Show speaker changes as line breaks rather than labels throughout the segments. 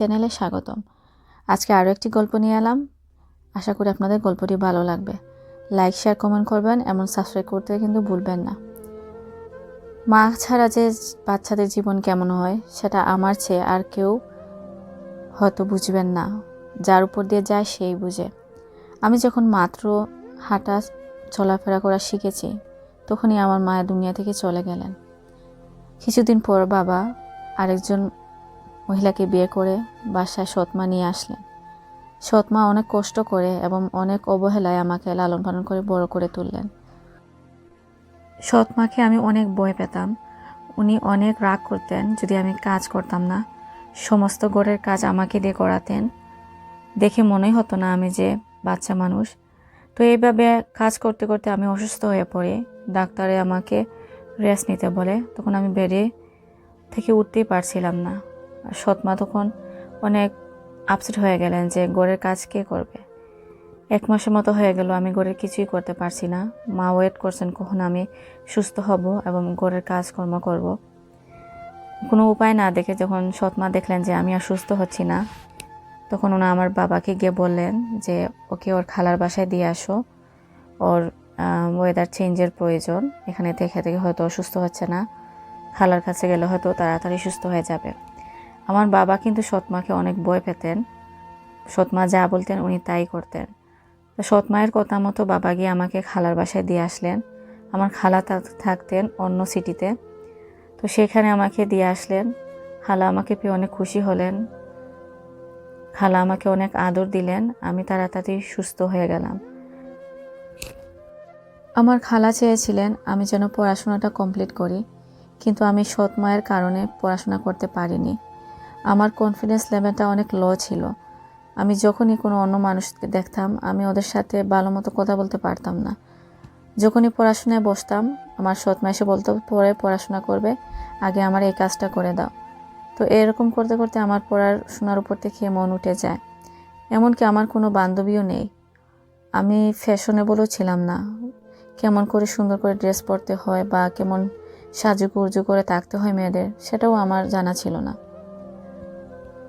চ্যানেলে স্বাগতম। আজকে আরও একটি গল্প নিয়ে এলাম। আশা করি আপনাদের গল্পটি ভালো লাগবে। লাইক, শেয়ার, কমেন্ট করবেন এবং সাবস্ক্রাইব করতে কিন্তু ভুলবেন না। মা ছাড়া যে বাচ্চাদের জীবন কেমন হয় সেটা আমার চেয়ে আর কেউ হয়তো বুঝবেন না। যার উপর দিয়ে যায় সেই বুঝে। আমি যখন মাত্র হাঁটা চলাফেরা করা শিখেছি তখনই আমার মা দুনিয়া থেকে চলে গেলেন। কিছুদিন পর বাবা আরেকজন মহিলাকে বিয়ে করে বাসায় সৎমা নিয়ে আসলেন। সৎমা অনেক কষ্ট করে এবং অনেক অবহেলায় আমাকে লালন পালন করে বড় করে তুললেন। সৎমাকে আমি অনেক ভয় পেতাম। উনি অনেক রাগ করতেন যদি আমি কাজ করতাম না। সমস্ত ঘরের কাজ আমাকে দিয়ে করাতেন। দেখে মনেই হতো না আমি যে বাচ্চা মানুষ। তো এইভাবে কাজ করতে করতে আমি অসুস্থ হয়ে পড়ি। ডাক্তারে আমাকে রেস্ট নিতে বলে। তখন আমি বেডে থেকে উঠতেই পারছিলাম না। সৎমা তখন অনেক আপসেট হয়ে গেলেন যে ঘরের কাজ কে করবে। 1 মাসের মতো হয়ে গেল আমি ঘরের কিছুই করতে পারছি না। মা ওয়েট করছেন কখন আমি সুস্থ হব এবং ঘরের কাজকর্ম করব। কোনো উপায় না দেখে যখন সৎমা দেখলেন যে আমি আর সুস্থ হচ্ছি না, তখন ওনা আমার বাবাকে গিয়ে বললেন যে ওকে ওর খালার বাসায় দিয়ে আসো, ওর ওয়েদার চেঞ্জের প্রয়োজন, এখানে থেকে থেকে হয়তো অসুস্থ হচ্ছে না, খালার কাছে গেলে হয়তো তাড়াতাড়ি সুস্থ হয়ে যাবে। আমার বাবা কিন্তু সৎমাকে অনেক ভয় পেতেন। সৎমা যা বলতেন উনি তাই করতেন। তো সৎমায়ের কথা মতো বাবা গিয়ে আমাকে খালার বাসায় দিয়ে আসলেন। আমার খালা থাকতেন অন্য সিটিতে। তো সেখানে আমাকে দিয়ে আসলেন। খালা আমাকে পেয়ে অনেক খুশি হলেন। খালা আমাকে অনেক আদর দিলেন। আমি তাড়াতাড়ি সুস্থ হয়ে গেলাম। আমার খালা চেয়েছিলেন আমি যেন পড়াশোনাটা কমপ্লিট করি, কিন্তু আমি সৎমায়ের কারণে পড়াশোনা করতে পারিনি। আমার কনফিডেন্স লেভেলটা অনেক লো ছিল। আমি যখনই কোনো অন্য মানুষকে দেখতাম আমি ওদের সাথে ভালো মতো কথা বলতে পারতাম না। যখনই পড়াশোনায় বসতাম আমার সৎমা এসে বলতো পরে পড়াশোনা করবে, আগে আমার এই কাজটা করে দাও। তো এরকম করতে করতে আমার পড়াশোনার উপর থেকে মন উঠে যায়। এমনকি আমার কোনো বান্ধবীও নেই। আমি ফ্যাশনেবলও ছিলাম না। কেমন করে সুন্দর করে ড্রেস পরতে হয় বা কেমন সাজুগুজু করে থাকতে হয় মেয়েদের, সেটাও আমার জানা ছিল না।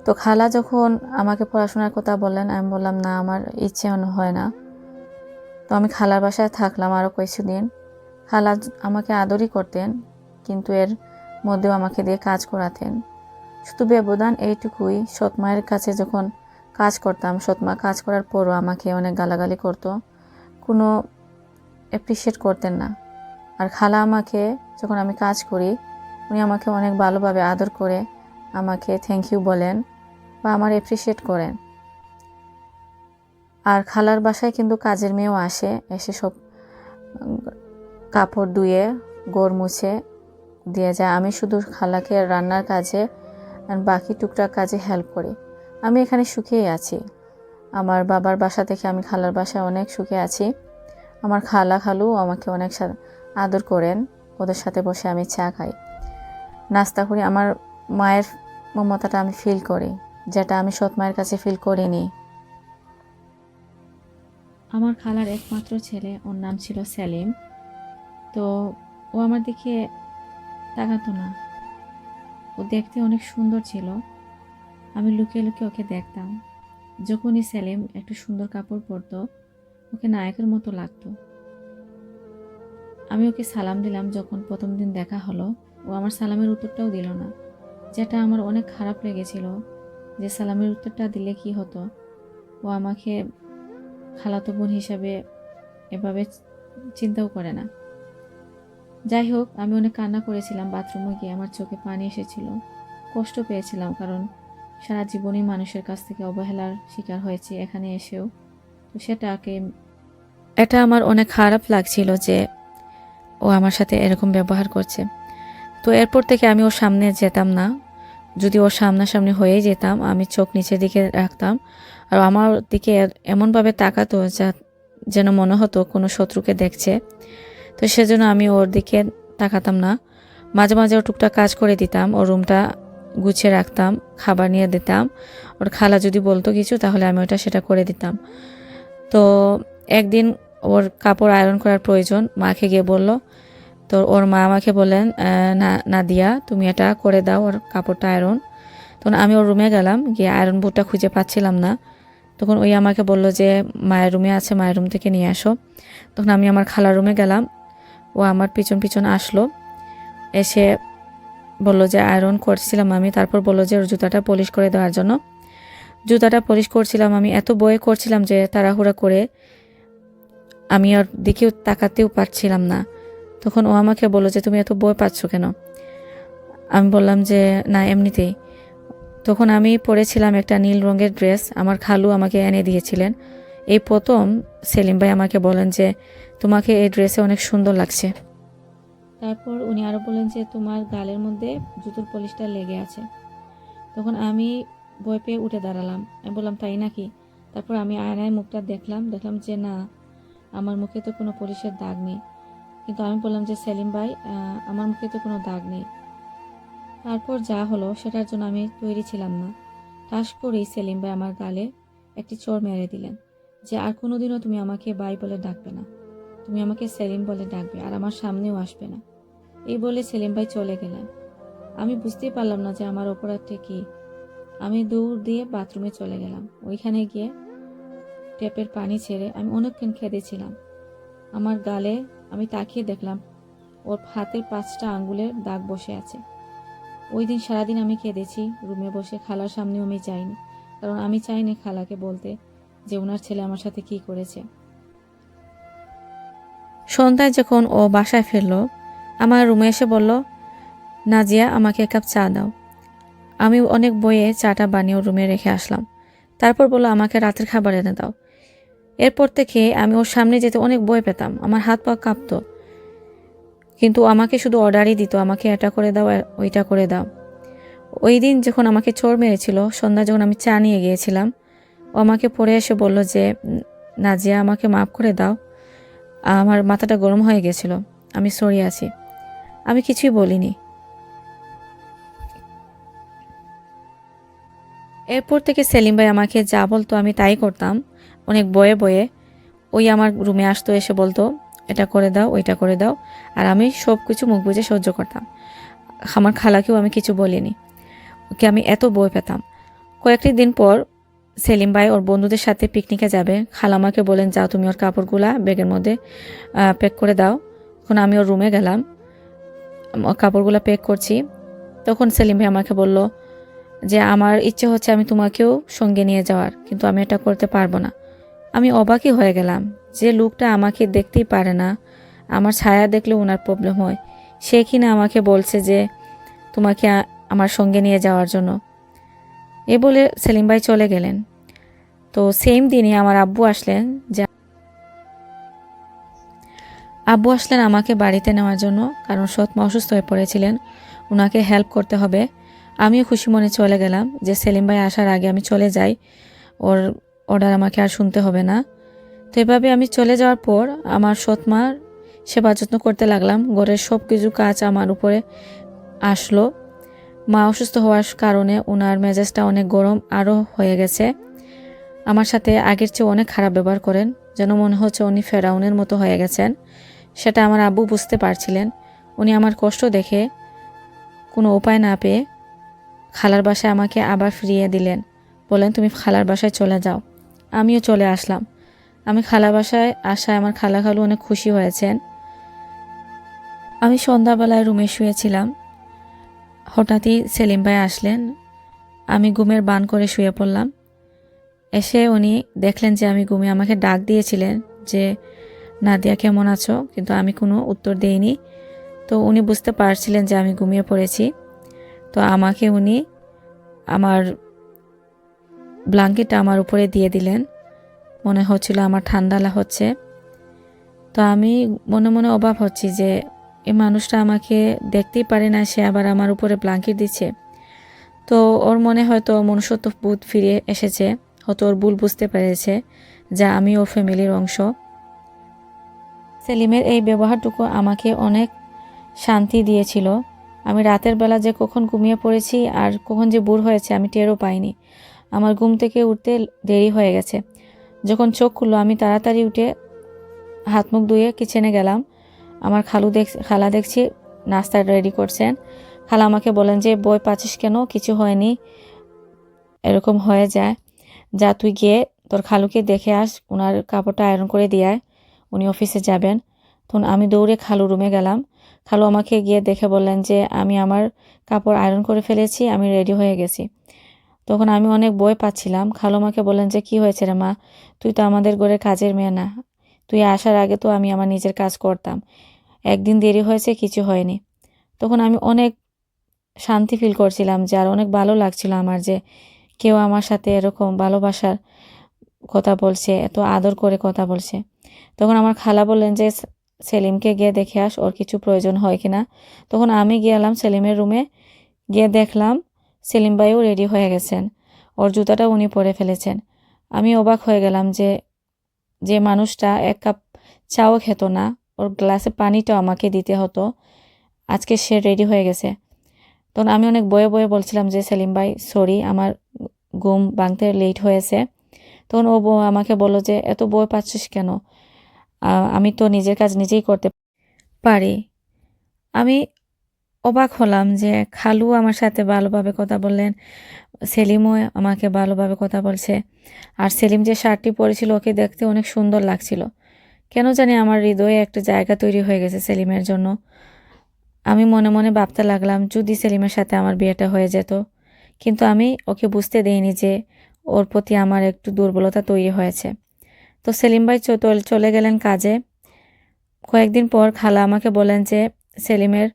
তো খালা যখন আমাকে পড়াশোনার কথা বললেন আমি বললাম না, আমার ইচ্ছে হয় না। তো আমি খালার বাসায় থাকলাম আরও কিছুদিন। খালা আমাকে আদরই করতেন, কিন্তু এর মধ্যেও আমাকে দিয়ে কাজ করাতেন। শুধু ব্যবধান এইটুকুই, সৎমায়ের কাছে যখন কাজ করতাম সৎমা কাজ করার পরও আমাকে অনেক গালাগালি করতো, কোনো অ্যাপ্রিসিয়েট করতেন না। আর খালা আমাকে যখন আমি কাজ করি উনি আমাকে অনেক ভালোভাবে আদর করে আমাকে থ্যাংক ইউ বলেন বা আমার অ্যাপ্রিসিয়েট করেন। আর খালার বাসায় কিন্তু কাজের মেয়েও এসে সব কাপড় ধুয়ে ঘর মুছে দিয়ে যায়। আমি শুধু খালাকে রান্নার কাজে আর বাকি টুকটাক কাজে হেল্প করি। আমি এখানে সুখেই আছি। আমার বাবার বাসা থেকে আমি খালার বাসায় অনেক সুখে আছি। আমার খালা খালু আমাকে অনেক আদর করেন। ওদের সাথে বসে আমি চা খাই, নাস্তা করি। আমার মায়ের মমতাটা আমি ফিল করি, যেটা আমি সৎ মায়ের কাছে ফিল করিনি। আমার খালার একমাত্র ছেলে, ওর নাম ছিল সেলিম। তো ও আমার দিকে তাকাতো না। ও দেখতে অনেক সুন্দর ছিল। আমি লুকিয়ে লুকিয়ে ওকে দেখতাম। যখনই সেলিম একটু সুন্দর কাপড় পরতো ওকে নায়কের মতো লাগতো। আমি ওকে সালাম দিলাম যখন প্রথম দিন দেখা হলো, ও আমার সালামের উত্তরটাও দিল না, যেটা আমার অনেক খারাপ লেগেছিল। যে সালামের উত্তরটা দিলে কি হতো, ও আমাকে খালাতো বোন হিসাবে এভাবে চিন্তাও করে না। যাই হোক, আমি অনেক কান্না করেছিলাম। বাথরুমে গিয়ে আমার চোখে পানি এসেছিল। কষ্ট পেয়েছিলাম, কারণ সারা জীবনই মানুষের কাছ থেকে অবহেলার শিকার হয়েছি, এখানে এসেও। তো এটা আমার অনেক খারাপ লাগছিল যে ও আমার সাথে এরকম ব্যবহার করছে। তো এরপর থেকে আমি ওর সামনে যেতাম না। যদি ওর সামনাসামনি হয়েই যেতাম আমি চোখ নিচের দিকে রাখতাম, আর আমার দিকে এমনভাবে তাকাতো যেন মনে হতো কোনো শত্রুকে দেখছে। তো সেজন্য আমি ওর দিকে তাকাতাম না। মাঝে মাঝে ওর টুকটাক কাজ করে দিতাম, ওর রুমটা গুছিয়ে রাখতাম, খাবার নিয়ে দিতাম। ওর খালা যদি বলতো কিছু তাহলে আমি সেটা করে দিতাম। তো একদিন ওর কাপড় আয়রন করার প্রয়োজন, মাকে গিয়ে বলল। তো ওর মা আমাকে বললেন, নাদিয়া তুমি এটা করে দাও ওর কাপড়টা আয়রন। তখন আমি ওর রুমে গেলাম, গিয়ে আয়রন বোর্ডটা খুঁজে পাচ্ছিলাম না। তখন ওই আমাকে বলল যে মায়ের রুমে আছে, মায়ের রুম থেকে নিয়ে আসো। তখন আমি আমার খালার রুমে গেলাম, ও আমার পিছন পিছন আসলো, এসে বলল যে আয়রন করছিলাম আমি। তারপর বলল যে ওর জুতাটা পলিশ করে দেওয়ার জন্য। জুতাটা পলিশ করছিলাম আমি, এত বয়ে করছিলাম যে তাড়াহুড়া করে আমি ওর দিকেও তাকাতেও পারছিলাম না। তখন ও আমাকে বলল যে তুমি এত বয়ে পাচ্ছ কেন? আমি বললাম যে না, এমনিতেই। তখন আমি পরেছিলাম একটা নীল রঙের ড্রেস, আমার খালু আমাকে এনে দিয়েছিলেন। এই প্রথম সেলিম ভাই আমাকে বলেন যে তোমাকে এই ড্রেসে অনেক সুন্দর লাগছে। তারপর উনি আরও বলেন যে তোমার গালের মধ্যে জুতোর পলিশটা লেগে আছে। তখন আমি ভয় পেয়ে উঠে দাঁড়ালাম, আমি বললাম তাই নাকি? তারপর আমি আয়নায় মুখটা দেখলাম যে না, আমার মুখে তো কোনো পলিশের দাগ নেই। কিন্তু আমি বললাম যে সেলিম ভাই, আমার মুখে তো কোনো দাগ নেই। তারপর যা হলো সেটার জন্য আমি তৈরি ছিলাম না। ঠাস করেই সেলিম ভাই আমার গালে একটি চড় মেরে দিলেন যে আর কোনোদিনও তুমি আমাকে ভাই বলে ডাকবে না, তুমি আমাকে সেলিম বলে ডাকবে, আর আমার সামনেও আসবে না। এই বলে সেলিম ভাই চলে গেলেন। আমি বুঝতেই পারলাম না যে আমার অপরাধটা কি। আমি দৌড় দিয়ে বাথরুমে চলে গেলাম। ওইখানে গিয়ে ট্যাপের পানি ছেড়ে আমি অনেকক্ষণ কেঁদেছিলাম। আমার গালে আমি তাকিয়ে দেখলাম ওর হাতের 5টা আঙ্গুলের দাগ বসে আছে। ওই দিন সারাদিন আমি কেঁদেছি রুমে বসে, খালার সামনেও আমি যাইনি, কারণ আমি চাইনি খালাকে বলতে যে ওনার ছেলে আমার সাথে কি করেছে। সন্ধ্যায় যখন ও বাসায় ফিরল, আমার রুমে এসে বলল, নাজিয়া আমাকে 1 কাপ চা দাও। আমি অনেক বয়ে চাটা বানিয়ে ওর রুমে রেখে আসলাম। তারপর বলল আমাকে রাতের খাবার এনে দাও। এরপর থেকে আমি ওর সামনে যেতে অনেক ভয় পেতাম, আমার হাত পা কাঁপতো। কিন্তু আমাকে শুধু অর্ডারই দিত, আমাকে এটা করে দাও, ওইটা করে দাও। ওই দিন যখন আমাকে চোর মেরেছিল, সন্ধ্যা যখন আমি চা নিয়ে গিয়েছিলাম, ও আমাকে পড়ে এসে বলল যে নাজিয়া আমাকে মাফ করে দাও, আমার মাথাটা গরম হয়ে গেছিল, আমি সরি আছি। আমি কিছুই বলিনি। এরপর থেকে সেলিম ভাই আমাকে যা বলতো আমি তাই করতাম, অনেক বয়ে বয়ে। ওই আমার রুমে আসতো, এসে বলতো এটা করে দাও, ওইটা করে দাও, আর আমি সব কিছু মুখ বুজে সহ্য করতাম। আমার খালাকেও আমি কিছু বলিনি, ওকে আমি এত বই পেতাম। কয়েকটি দিন পর সেলিম ভাই ওর বন্ধুদের সাথে পিকনিকে যাবে। খালা আমাকে বলেন যাও তুমি ওর কাপড়গুলা ব্যাগের মধ্যে প্যাক করে দাও। তখন আমি ওর রুমে গেলাম, কাপড়গুলা প্যাক করছি। তখন সেলিম ভাই আমাকে বলল যে আমার ইচ্ছে হচ্ছে আমি তোমাকেও সঙ্গে নিয়ে যাওয়ার, কিন্তু আমি এটা করতে পারবো না। আমি অবাকই হয়ে গেলাম যে লোকটা আমাকে দেখতেই পারে না, আমার ছায়া দেখলে ওনার প্রবলেম হয়, সে কিনা আমাকে বলছে যে তোমাকে আমার সঙ্গে নিয়ে যাওয়ার জন্য। এ বলে সেলিম ভাই চলে গেলেন। তো সেম দিনই আমার আব্বু আসলেন আমাকে বাড়িতে নেওয়ার জন্য, কারণ সৎমা অসুস্থ হয়ে পড়েছিলেন, ওনাকে হেল্প করতে হবে। আমিও খুশি মনে চলে গেলাম যে সেলিম ভাই আসার আগে আমি চলে যাই, ওর অর্ডার আমাকে আর শুনতে হবে না। তো এভাবে আমি চলে যাওয়ার পর আমার সৎমার সেবা যত্ন করতে লাগলাম। ঘরের সব কিছু কাজ আমার উপরে আসলো। মা অসুস্থ হওয়ার কারণে ওনার মেজাজটা অনেক গরম আরও হয়ে গেছে। আমার সাথে আগের চেয়ে অনেক খারাপ ব্যবহার করেন, যেন মনে হচ্ছে উনি ফেরাউনের মতো হয়ে গেছেন। সেটা আমার আব্বু বুঝতে পারছিলেন। উনি আমার কষ্ট দেখে কোনো উপায় না পেয়ে খালার বাসায় আমাকে আবার ফিরিয়ে দিলেন, বলেন তুমি খালার বাসায় চলে যাও। আমিও চলে আসলাম। আমি খালা বাসায় আসায় আমার খালা খালু অনেক খুশি হয়েছেন। আমি সন্ধ্যাবেলায় রুমে শুয়েছিলাম, হঠাৎই সেলিম ভাই আসলেন। আমি ঘুমের বান করে শুয়ে পড়লাম। এসে উনি দেখলেন যে আমি ঘুমে, আমাকে ডাক দিয়েছিলেন যে নাদিয়া কেমন আছো, কিন্তু আমি কোনো উত্তর দেইনি। তো উনি বুঝতে পারছিলেন যে আমি ঘুমিয়ে পড়েছি। তো আমাকে উনি আমার ব্ল্যাঙ্কেটটা আমার উপরে দিয়ে দিলেন, মনে হচ্ছিল আমার ঠান্ডা হচ্ছে। তো আমি মনে মনে অবাক হচ্ছি যে এই মানুষটা আমাকে দেখতেই পারে না, সে আবার আমার উপরে ব্ল্যাঙ্কেট দিচ্ছে। তো ওর মনে হয়তো মনুষ্যত্ব বোধ ফিরে এসেছে, হয়তো ওর ভুল বুঝতে পেরেছে যে আমি ওর ফ্যামিলির অংশ। সেলিমের এই ব্যবহারটুকু আমাকে অনেক শান্তি দিয়েছিল। আমি রাতের বেলা যে কখন ঘুমিয়ে পড়েছি আর কখন যে ভোর হয়েছে আমি টেরও পাইনি। আমার ঘুম থেকে উঠতে দেরি হয়ে গেছে। যখন চোখ খুললো আমি তাড়াতাড়ি উঠে হাত মুখ ধুয়ে কিচেনে গেলাম। আমার খালা দেখছি নাস্তা রেডি করছেন। খালা আমাকে বলেন যে বই পাচ্ছিস কেন, কিছু হয়নি, এরকম হয়ে যায়, যা তুই গিয়ে তোর খালুকে দেখে আস, ওনার কাপড়টা আয়রন করে দিয়ে আয়, উনি অফিসে যাবেন। তখন আমি দৌড়ে খালু রুমে গেলাম। খালু আমাকে গিয়ে দেখে বললেন যে আমি আমার কাপড় আয়রন করে ফেলেছি, আমি রেডি হয়ে গেছি। তখন আমি অনেক ভয় পাচ্ছিলাম। খালু আমাকে বললেন যে কি হয়েছে রে মা, তুই তো আমাদের ঘরের কাজের মেয়ে না, তুই আসার আগে তো আমি আমার নিজের কাজ করতাম, একদিন দেরি হয়েছে কিছু হয়নি। তখন আমি অনেক শান্তি ফিল করছিলাম, যে আর অনেক ভালো লাগছিল আমার, যে কেউ আমার সাথে এরকম ভালোবাসার কথা বলছে, এত আদর করে কথা বলছে। তখন আমার খালা বললেন যে সেলিমকে গিয়ে দেখে আস, ওর কিছু প্রয়োজন হয় কিনা। তখন আমি গেলাম সেলিমের রুমে, গিয়ে দেখলাম সেলিম ভাইও রেডি হয়ে গেছেন, ওর জুতাটা উনি পরে ফেলেছেন। আমি অবাক হয়ে গেলাম যে যে মানুষটা এক কাপ চাও খেত না, ওর গ্লাসে পানিটাও আমাকে দিতে হতো, আজকে সে রেডি হয়ে গেছে। তখন আমি অনেক বয়ে বয়ে বলছিলাম যে সেলিম ভাই সরি, আমার ঘুম ভাঙতে লেট হয়েছে। তখন ও আমাকে বলল যে এত বই পাচ্ছিস কেন, আমি তো নিজের কাজ নিজেই করতে পারি। আমি অবাক হলাম যে খালু আমার সাথে ভালোভাবে কথা বললেন, সেলিমও আমাকে ভালোভাবে কথা বলছে। আর সেলিম যে শার্টটি পরেছিল ওকে দেখতে অনেক সুন্দর লাগছিল। কেন জানি আমার হৃদয়ে একটা জায়গা তৈরি হয়ে গেছে সেলিমের জন্য। আমি মনে মনে ভাবতে লাগলাম যদি সেলিমের সাথে আমার বিয়েটা হয়ে যেত, কিন্তু আমি ওকে বুঝতে দেইনি যে ওর প্রতি আমার একটু দুর্বলতা তৈরি হয়েছে। তো সেলিম ভাই চলে গেলেন কাজে। কয়েকদিন পর খালা আমাকে বলেন যে সেলিমের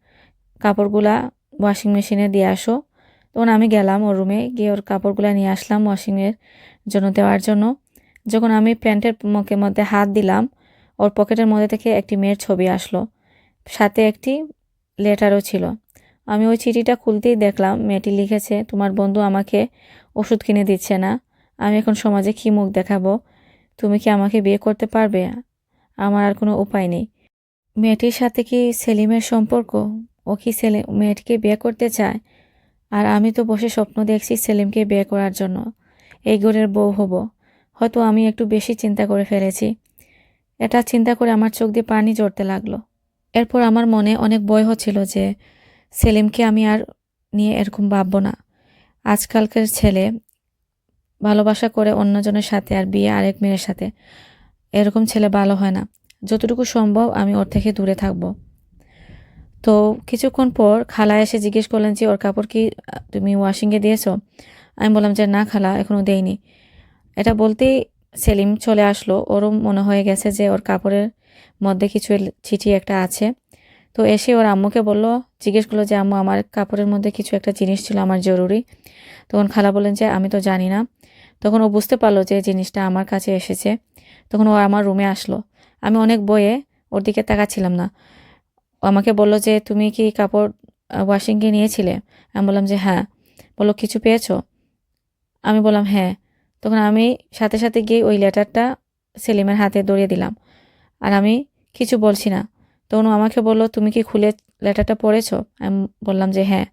কাপড়গুলা ওয়াশিং মেশিনে দিয়ে আসো। তখন আমি গেলাম ওর রুমে, গিয়ে ওর কাপড়গুলা নিয়ে আসলাম ওয়াশিংয়ের জন্য দেওয়ার জন্য। যখন আমি প্যান্টের মধ্যে হাত দিলাম, ওর পকেটের মধ্যে থেকে একটি মেয়ের ছবি আসলো, সাথে একটি লেটারও ছিল। আমি ওই চিঠিটা খুলতেই দেখলাম মেয়েটি লিখেছে, তোমার বন্ধু আমাকে ওষুধ কিনে দিচ্ছে না, আমি এখন সমাজে কী মুখ দেখাবো, তুমি কি আমাকে বিয়ে করতে পারবে, আমার আর কোনো উপায় নেই। মেয়েটির সাথে কি সেলিমের সম্পর্ক, ও কি মেয়েটিকে বিয়ে করতে চায়, আর আমি তো বসে স্বপ্ন দেখছি সেলিমকে বিয়ে করার জন্য, এই ঘরের বউ হব। হয়তো আমি একটু বেশি চিন্তা করে ফেলেছি। এটা চিন্তা করে আমার চোখ দিয়ে পানি ঝরতে লাগলো। এরপর আমার মনে অনেক ভয় হচ্ছিল যে সেলিমকে আমি আর নিয়ে এরকম ভাববো না। আজকালকার ছেলে ভালোবাসা করে অন্যজনের সাথে আর বিয়ে আরেক মেয়ের সাথে, এরকম ছেলে ভালো হয় না। যতটুকু সম্ভব আমি ওর থেকে দূরে থাকব। তো কিছুক্ষণ পর খালা এসে জিজ্ঞেস করলেন যে ওর কাপড় কি তুমি ওয়াশিংয়ে দিয়েছো। আমি বললাম যে না খালা, এখনও দেইনি। এটা বলতেই সেলিম চলে আসলো। ওরও মনে হয়ে গেছে যে ওর কাপড়ের মধ্যে কিছু চিঠি একটা আছে। তো এসে ওর আম্মুকে বললো, জিজ্ঞেস করলো যে আম্মু আমার কাপড়ের মধ্যে কিছু একটা জিনিস ছিল আমার জরুরি। তখন খালা বললেন যে আমি তো জানি না। তখন ও বুঝতে পারলো যে জিনিসটা আমার কাছে এসেছে। তখন ও আমার রুমে আসলো। আমি অনেক বয়ে ওর দিকে তাকাচ্ছিলাম না। ও আমাকে বললো যে তুমি কি কাপড় ওয়াশিংয়ে নিয়েছিলে। আমি বললাম যে হ্যাঁ। বললো কিছু পেয়েছো। আমি বললাম হ্যাঁ। তখন আমি সাথে সাথে গিয়ে ওই লেটারটা সেলিমের হাতে ধরিয়ে দিলাম, আর আমি কিছু বলছি না। তখন ও আমাকে বললো তুমি কি খুলে লেটারটা পড়েছো। আমি বললাম যে হ্যাঁ।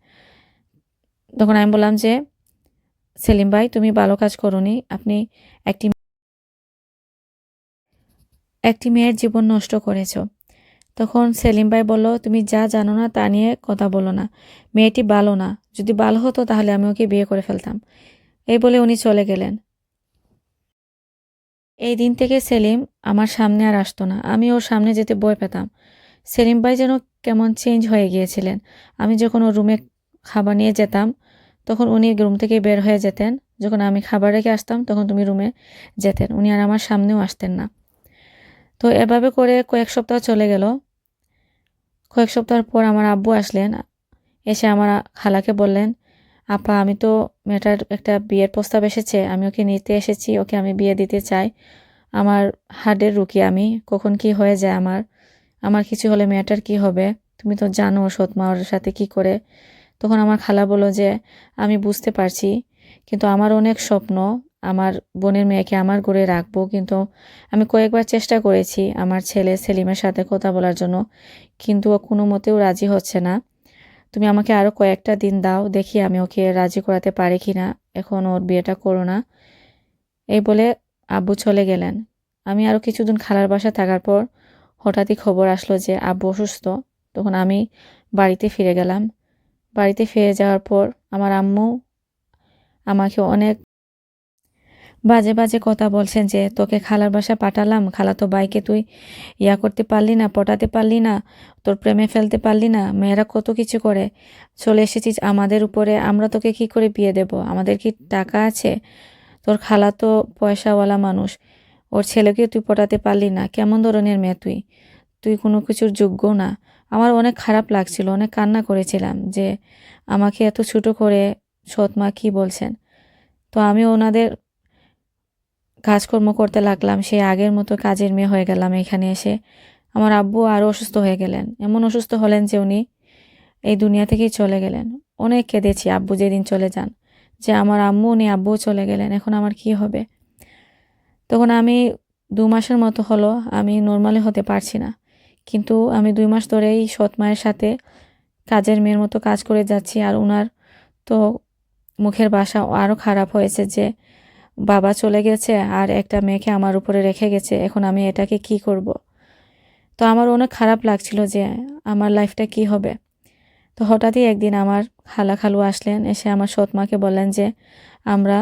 তখন আমি বললাম যে সেলিম ভাই তুমি ভালো কাজ করোনি, আপনি একটি একটি মেয়ের জীবন নষ্ট করেছো। তখন সেলিম ভাই বলল তুমি যা জানো না তা নিয়ে কথা বলো না, মেয়েটি ভালো না, যদি ভালো হতো তাহলে আমি ওকে বিয়ে করে ফেলতাম। এই বলে উনি চলে গেলেন। এই দিন থেকে সেলিম আমার সামনে আর আসতো না, আমি ওর সামনে যেতে ভয় পেতাম। সেলিম ভাই যেন কেমন চেঞ্জ হয়ে গিয়েছিলেন। আমি যখন ওর রুমে খাবার নিয়ে যেতাম তখন উনি রুম থেকে বের হয়ে যেতেন, যখন আমি খাবার রেখে আসতাম তখন তুমি রুমে যেতেন, উনি আর আমার সামনেও আসতেন না। তো এভাবে করে কয়েক সপ্তাহ চলে গেল। কয়েক সপ্তাহ পর আমার আব্বু আসলেন, এসে আমার খালাকে বললেন, আপা আমি তো মেয়েটার একটা বিয়ের প্রস্তাব এসেছে, আমি ওকে নিতে এসেছি, ওকে আমি বিয়ে দিতে চাই। আমার হার্টের রুগী আমি, কখন কি হয়ে যায় আমার, আমার কিছু হলে মেয়েটার কি হবে, তুমি তো জানো সৎমা ওর সাথে কি করে। তখন আমার খালা বলল যে আমি বুঝতে পারছি, কিন্তু আমার অনেক স্বপ্ন আমার বোনের মেয়েকে আমার ঘরে রাখবো, কিন্তু আমি কয়েকবার চেষ্টা করেছি আমার ছেলে সেলিমের সাথে কথা বলার জন্য, কিন্তু ও কোনো মতেও রাজি হচ্ছে না। তুমি আমাকে আরও কয়েকটা দিন দাও, দেখি আমি ওকে রাজি করাতে পারি কি না, এখন ওর বিয়েটা করো না। এই বলে আব্বু চলে গেলেন। আমি আরও কিছুদিন খালার বাসায় থাকার পর হঠাৎই খবর আসলো যে আব্বু অসুস্থ। তখন আমি বাড়িতে ফিরে গেলাম। বাড়িতে ফিরে যাওয়ার পর আমার আম্মু আমাকে অনেক বাজে বাজে কথা বলছেন যে তোকে খালার বাসা পাঠালাম, খালাতো ভাইকে তুই করতে পারলি না, পটাতে পারলি না, তোর প্রেমে ফেলতে পারলি না, মেয়েরা কত কিছু করে, চলে এসেছিস আমাদের উপরে, আমরা তোকে কি করে বিয়ে দেব, আমাদের কি টাকা আছে, তোর খালা তো পয়সাওয়ালা মানুষ, ওর ছেলেকে তুই পটাতে পারলি না, কেমন ধরনের মেয়ে তুই, তুই কোনো কিছুর যোগ্য না। আমার অনেক খারাপ লাগছিল, অনেক কান্না করেছিলাম যে আমাকে এত ছোট করে সৎ মা কী বলছেন। তো আমি ওনাদের কাজকর্ম করতে লাগলাম, সেই আগের মতো কাজের মেয়ে হয়ে গেলাম এখানে এসে। আমার আব্বু আরও অসুস্থ হয়ে গেলেন, এমন অসুস্থ হলেন যে উনি এই দুনিয়া থেকেই চলে গেলেন। অনেক কেঁদেছি আব্বু যেদিন চলে যান, যে আমার আম্মু উনি আব্বুও চলে গেলেন, এখন আমার কি হবে। তখন আমি 2 মাসের মতো হলো আমি নর্মালি হতে পারছি না, কিন্তু আমি 2 মাস ধরেই সৎ মায়ের সাথে কাজের মেয়ের মতো কাজ করে যাচ্ছি। আর ওনার তো মুখের ভাষা আরও খারাপ হয়েছে যে বাবা চলে গেছে আর একটা মেয়েকে আমার উপরে রেখে গেছে, এখন আমি এটাকে কি করব। তো আমার অনেক খারাপ লাগছিল যে আমার লাইফটা কি হবে। তো হঠাৎই একদিন আমার খালু আসলেন, এসে আমার সৎ মাকে বললেন যে আমরা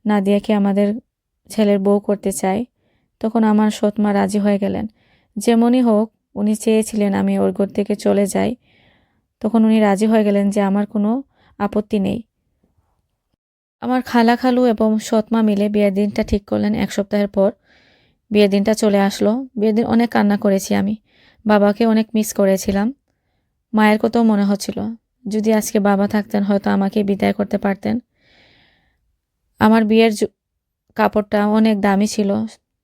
নাদিয়াকে আমাদের ছেলের বউ করতে চাই। তখন আমার সৎ মা রাজি হয়ে গেলেন, যেমনই হোক উনি চেয়েছিলেন আমি ওর ঘর থেকে চলে যাই, তখন উনি রাজি হয়ে গেলেন যে আমার কোনো আপত্তি নেই। আমার খালু এবং সৎ মা মিলে বিয়ের দিনটা ঠিক করলেন। 1 সপ্তাহের পর বিয়ের দিনটা চলে আসলো। বিয়ের দিন অনেক কান্না করেছি আমি, বাবাকে অনেক মিস করেছিলাম, মায়ের কথাও মনে হচ্ছিল, যদি আজকে বাবা থাকতেন হয়তো আমাকে বিদায় করতে পারতেন। আমার বিয়ের কাপড়টা অনেক দামি ছিল,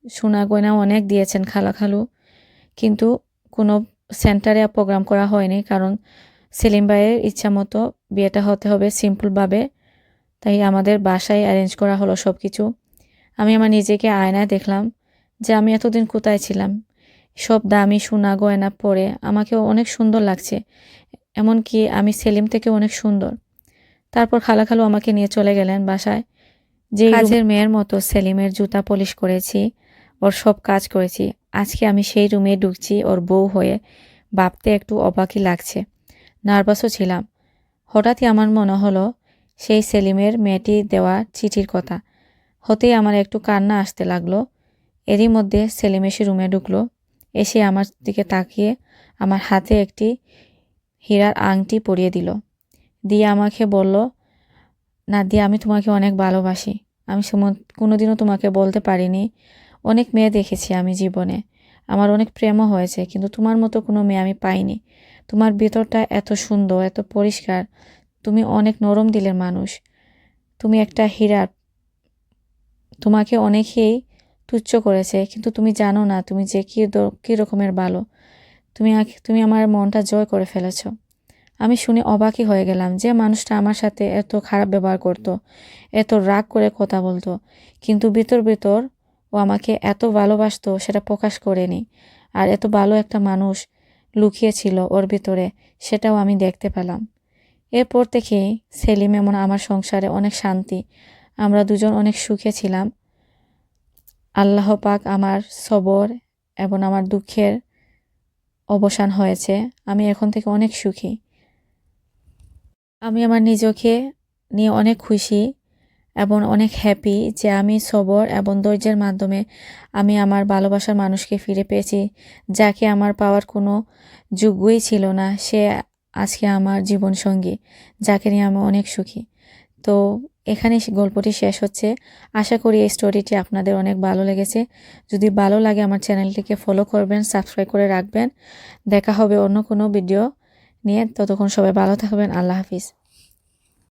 সোনা গয়নাও অনেক দিয়েছেন খালু, কিন্তু কোনো সেন্টারে প্রোগ্রাম করা হয়নি, কারণ সেলিম ভাইয়ের ইচ্ছা মতো বিয়েটা হতে হবে সিম্পলভাবে, তাই আমাদের বাসায় অ্যারেঞ্জ করা হলো সব কিছু। আমি আমার নিজেকে আয়নায় দেখলাম যে আমি এতদিন কোথায় ছিলাম, সব দামি সোনা গয়না পরে আমাকে অনেক সুন্দর লাগছে, এমনকি আমি সেলিম থেকে অনেক সুন্দর। তারপর খালু আমাকে নিয়ে চলে গেলেন বাসায়, যে কাজের মেয়ের মতো সেলিমের জুতা পলিশ করেছি, ওর সব কাজ করেছি। আজকে আমি সেই রুমে ঢুকছি ওর বউ হয়ে, ভাবতে একটু অবাকই লাগছে, নার্ভাসও ছিলাম। হঠাৎই আমার মনে হলো সেই সেলিমের মেয়েটি দেওয়া চিঠির কথা, হতেই আমার একটু কান্না আসতে লাগলো। এরই মধ্যে সেলিম এসে রুমে ঢুকলো, এসে আমার দিকে তাকিয়ে আমার হাতে একটি হীরার আংটি পরিয়ে দিল, দিয়ে আমাকে বলল, নাদিয়া আমি তোমাকে অনেক ভালোবাসি, আমি কোনোদিনও তোমাকে বলতে পারিনি। অনেক মেয়ে দেখেছি আমি জীবনে, আমার অনেক প্রেমও হয়েছে, কিন্তু তোমার মতো কোনো মেয়ে আমি পাইনি। তোমার ভিতরটা এত সুন্দর, এত পরিষ্কার, তুমি অনেক নরম দিলের মানুষ, তুমি একটা হীরার। তোমাকে অনেকেই তুচ্ছ করেছে, কিন্তু তুমি জানো না তুমি যে কী রকমের ভালো, তুমি আমার মনটা জয় করে ফেলেছো। আমি শুনে অবাকই হয়ে গেলাম, যে মানুষটা আমার সাথে এত খারাপ ব্যবহার করত, এত রাগ করে কথা বলতো, কিন্তু ভিতর ও আমাকে এত ভালোবাসতো সেটা প্রকাশ করেনি। আর এত ভালো একটা মানুষ লুকিয়েছিল ওর ভিতরে, সেটাও আমি দেখতে পেলাম। এরপর থেকেই সেলিম এমন আমার সংসারে অনেক শান্তি, আমরা দুজন অনেক সুখে ছিলাম। আল্লাহ পাক আমার সবর এবং আমার দুঃখের অবসান হয়েছে, আমি এখন থেকে অনেক সুখী। আমি আমার নিজেকে নিয়ে অনেক খুশি এবং অনেক হ্যাপি যে আমি সবর এবং ধৈর্যের মাধ্যমে আমি আমার ভালোবাসার মানুষকে ফিরে পেয়েছি, যাকে আমার পাওয়ার কোনো যোগ্যই ছিল না, সে আজকে আমার জীবনসঙ্গী, যাকে নিয়ে আমি অনেক সুখী। তো এখানে গল্পটি শেষ হচ্ছে। আশা করি এই স্টোরিটি আপনাদের অনেক ভালো লেগেছে। যদি ভালো লাগে আমার চ্যানেলটিকে ফলো করবেন, সাবস্ক্রাইব করে রাখবেন। দেখা হবে অন্য কোনো ভিডিও নিয়ে, ততক্ষণ সবাই ভালো থাকবেন। আল্লাহ হাফিজ।